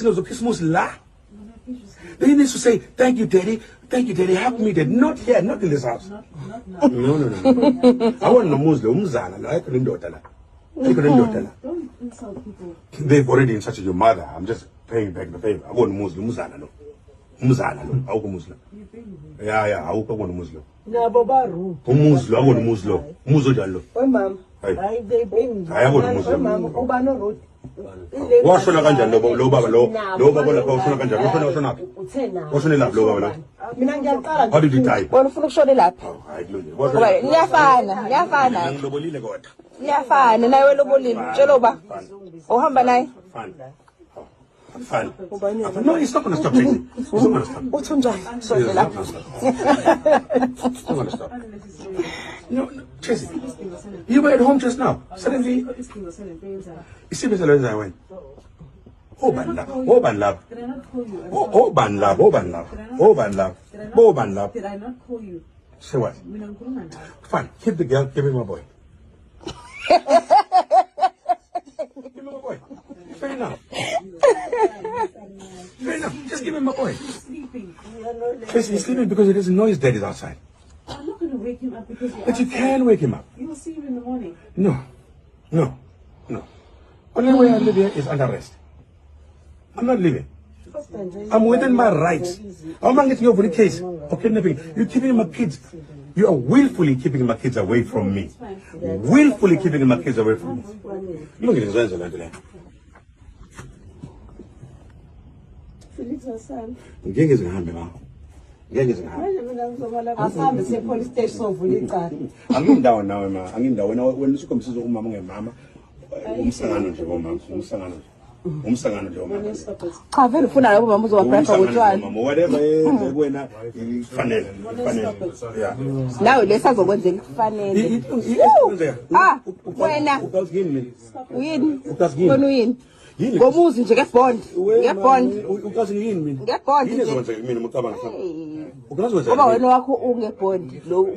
of Christmas la. Then he needs to say, thank you, Daddy, help me, Daddy. Not here, not in this house. No. I want no Muslim, I couldn't do that. Don't insult people. They've already insulted your mother. I'm just paying back the favor. I want Muslim, I want Muslim. Yeah, I want Muslim. Nabobaru. Muslim, I want Muslim. Muslim. Oh, ma'am. Hey. They bring. I want Muslim. Ma'am, Obano Road. What's on a ganja? Low Baba, how did you type? Bonfunukushone lapha. Niyafana. Niyafana nawe lobolile. Tshela uba uhamba naye. Fine. No, he's not going to stop chasing. He's not going to stop. Uthi unjani? He's not going to stop. No, Tracy, you were at home just now. Suddenly, you see Mr. Lorenzo, I went. Oh, ban love. Did I not call you? Say what? Fine, keep the girl, give me my boy. Give me my boy. Fair enough. Just give him my boy. He's sleeping. Tracy, he's sleeping because he doesn't know his dad is outside. I'm not going to wake him up because you're But you can wake him up. You will see him in the morning. No. Only way I live here is under arrest. I'm not leaving. I'm within my rights. I'm not getting over the case of kidnapping. You're keeping my kids. You are willfully keeping my kids away from me. Willfully keeping my kids away from me. Look at this. Felix Hassan. Ngeke zihambe la. Ngeke zihambe. Manje mina ngizobala asambe se police station sovula icala. Angindawo nawe ma. Angindawo wena usikhombisa umama ungemama. Umsangano nje bomama. Umsangano nje bomama. Cha vele ufuna labo mama uzowaprefa ngotshwala. Whatever yenze kuwena ifanele. Yeah. Nawe lesazokwenzela kufanele. Wena. Uyini? Wena uyini? Ngomuzi nje ngebond. Ukazi yini mina? Ngebond nje. Yini zokwenza mina mucabanga. Ngoba wena wakho ungebond lo